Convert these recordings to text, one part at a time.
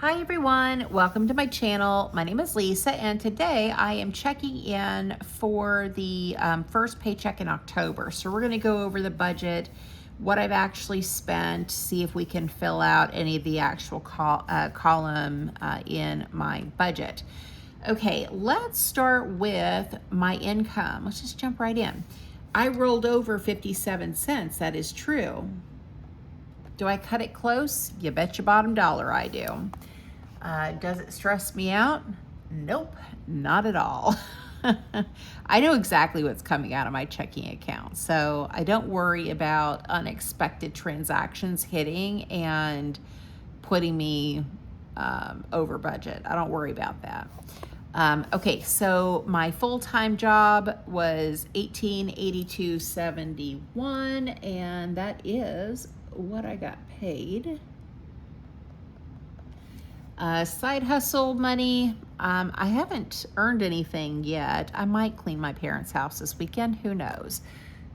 Hi everyone, welcome to my channel. My name is Lisa and today I am checking in for the first paycheck in October. So we're going to go over the budget, what I've actually spent, see if we can fill out any of the actual column in my budget. Okay, let's start with my income. Let's just jump right in. I rolled over 57 cents, that is true. Do I cut it close? You bet your bottom dollar I do. Does it stress me out? Nope, not at all. I know exactly what's coming out of my checking account, so I don't worry about unexpected transactions hitting and putting me over budget. I don't worry about that. Okay, so my full-time job was $1882.71, and that is what I got paid. Side hustle money, I haven't earned anything yet. I might clean my parents' house this weekend, who knows.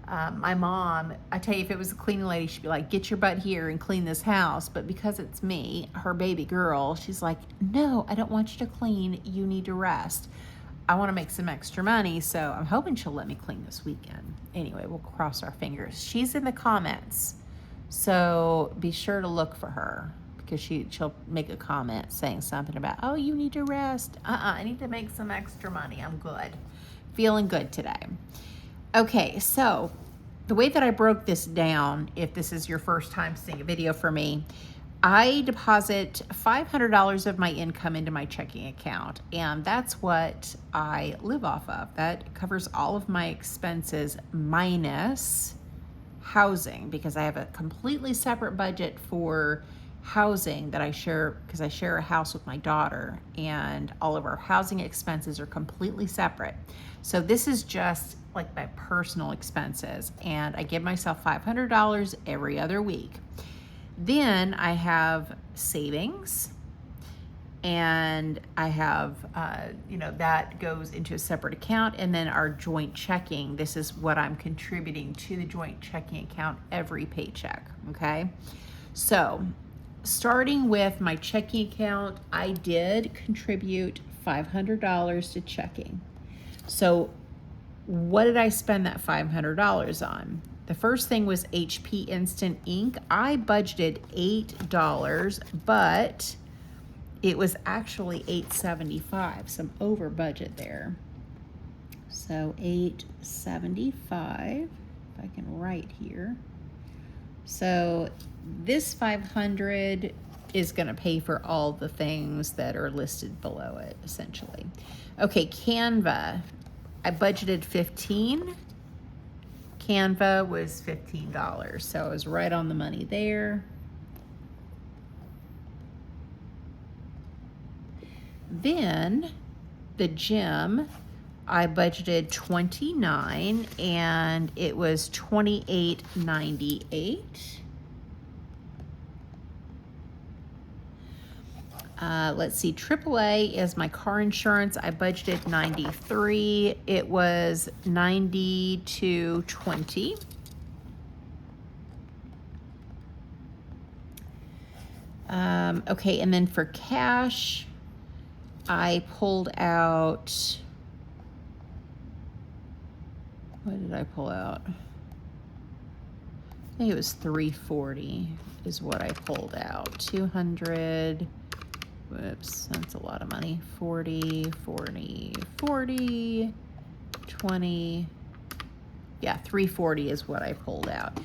My mom, I tell you, if it was a cleaning lady, she'd be like, get your butt here and clean this house. But because it's me, her baby girl, she's like, no, I don't want you to clean. You need to rest. I want to make some extra money, so I'm hoping she'll let me clean this weekend. Anyway, we'll cross our fingers. She's in the comments, so be sure to look for her, because she'll make a comment saying something about, oh, you need to rest. I need to make some extra money. I'm good. Feeling good today. Okay, so the way that I broke this down, if this is your first time seeing a video for me, I deposit $500 of my income into my checking account, and that's what I live off of. That covers all of my expenses minus housing, because I have a completely separate budget for housing that I share, because I share a house with my daughter, and all of our housing expenses are completely separate. So this is just like my personal expenses, and I give myself $500 every other week. Then I have savings, and I have, that goes into a separate account, and then our joint checking. This is what I'm contributing to the joint checking account every paycheck, okay? So starting with my checking account, I did contribute $500 to checking. So what did I spend that $500 on? The first thing was HP Instant Ink. I budgeted $8, but it was actually $8.75, so I'm over budget there. So $8.75, if I can write here. So this $500 is going to pay for all the things that are listed below it, essentially. Okay, Canva, I budgeted $15. Canva was $15, so I was right on the money there. Then the gym, I budgeted $29, and it was $28.98. Let's see, AAA is my car insurance. I budgeted $93. It was $92.20. Okay, and then for cash, I pulled out, what did I pull out? I think it was $340 is what I pulled out. 200, whoops, that's a lot of money. 40, 40, 40, 20, yeah, $340 is what I pulled out.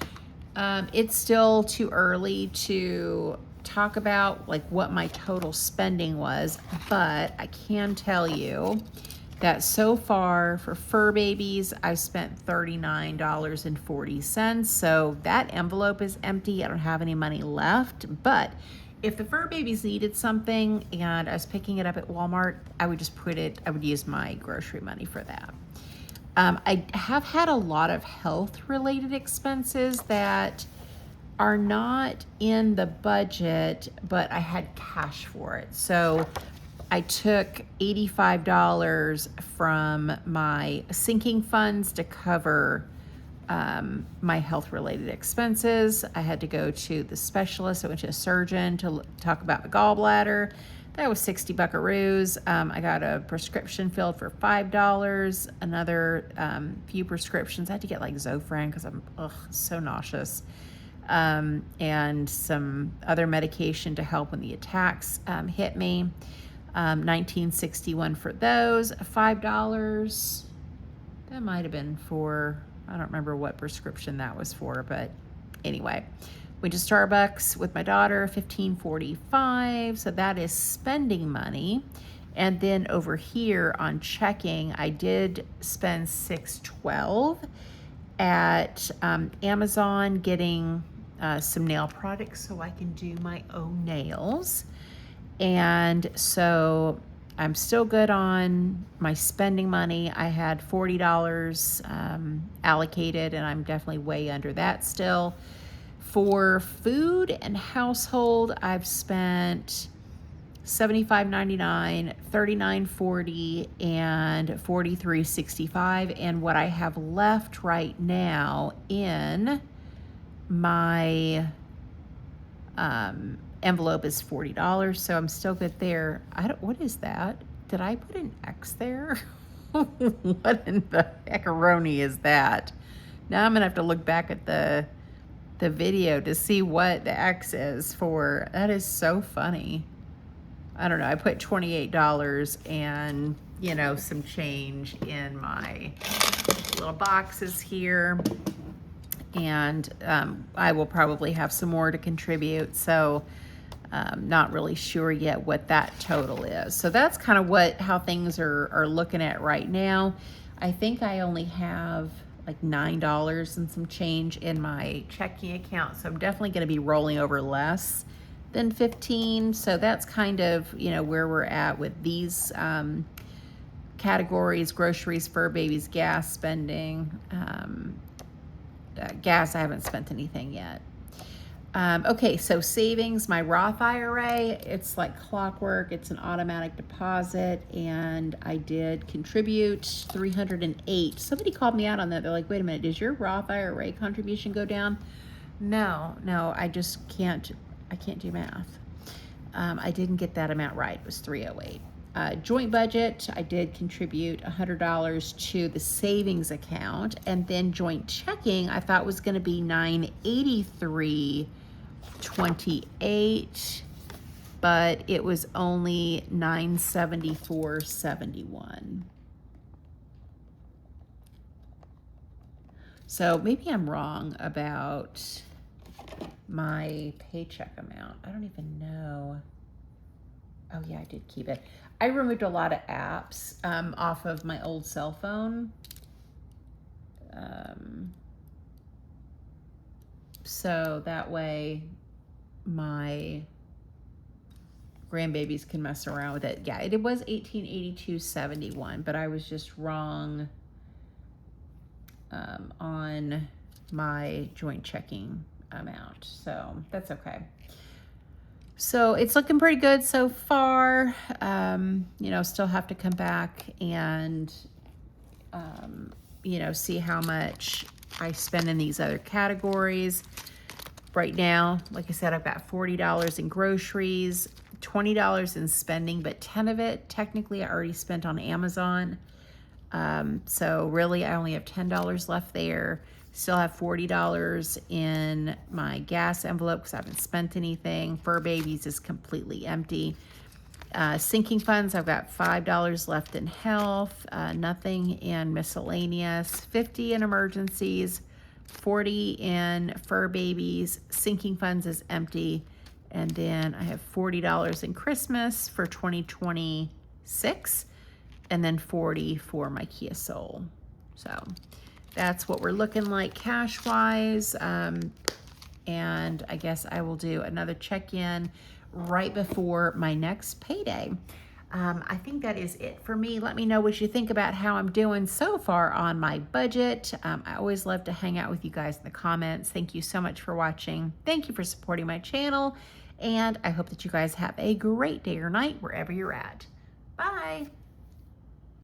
It's still too early to talk about like what my total spending was, but I can tell you that so far for fur babies, I spent $39.40. So that envelope is empty. I don't have any money left, but if the fur babies needed something and I was picking it up at Walmart, I would just I would use my grocery money for that. I have had a lot of health related expenses that are not in the budget, but I had cash for it. So I took $85 from my sinking funds to cover my health-related expenses. I had to go to the specialist. I went to a surgeon to talk about the gallbladder. That was 60 buckaroos. I got a prescription filled for $5. Another few prescriptions. I had to get like Zofran because I'm so nauseous. And some other medication to help when the attacks hit me. $19.61 for those. $5. That might have been for, I don't remember what prescription that was for, but anyway. Went to Starbucks with my daughter, $15.45. So that is spending money. And then over here on checking, I did spend $6.12 at Amazon getting some nail products so I can do my own nails. And so I'm still good on my spending money. I had $40 allocated, and I'm definitely way under that still. For food and household, I've spent $75.99, $39.40, and $43.65. And what I have left right now in my envelope is $40, so I'm still good there. What is that? Did I put an X there? What in the heckaroni is that? Now I'm gonna have to look back at the video to see what the X is for. That is so funny. I don't know. I put $28 and, you know, some change in my little boxes here. And I will probably have some more to contribute. So not really sure yet what that total is. So that's kind of how things are looking at right now. I think I only have like $9 and some change in my checking account. So I'm definitely going to be rolling over less than 15. So that's kind of, you know, where we're at with these categories: groceries, fur babies, gas spending. Gas, I haven't spent anything yet. Okay, so savings, my Roth IRA, it's like clockwork. It's an automatic deposit, and I did contribute $308. Somebody called me out on that. They're like, wait a minute, does your Roth IRA contribution go down? No, I just can't do math. I didn't get that amount right. It was 308. Joint budget, I did contribute $100 to the savings account, and then joint checking I thought was going to be $983.28, but it was only $974.71. So maybe I'm wrong about my paycheck amount. I don't even know. Oh yeah, I did keep it. I removed a lot of apps off of my old cell phone. So that way my grandbabies can mess around with it. Yeah, it was $1882.71, but I was just wrong on my joint checking amount. So that's okay. So it's looking pretty good so far. You know, still have to come back and, you know, see how much I spend in these other categories. Right now, like I said, I've got $40 in groceries, $20 in spending, but 10 of it technically I already spent on Amazon. So really I only have $10 left there. Still have $40 in my gas envelope because I haven't spent anything. Fur babies is completely empty. Sinking funds, I've got $5 left in health, nothing in miscellaneous, $50 in emergencies, $40 in fur babies. Sinking funds is empty. And then I have $40 in Christmas for 2026, and then $40 for my Kia Soul. So that's what we're looking like cash-wise. And I guess I will do another check-in right before my next payday. I think that is it for me. Let me know what you think about how I'm doing so far on my budget. I always love to hang out with you guys in the comments. Thank you so much for watching. Thank you for supporting my channel. And I hope that you guys have a great day or night wherever you're at. Bye.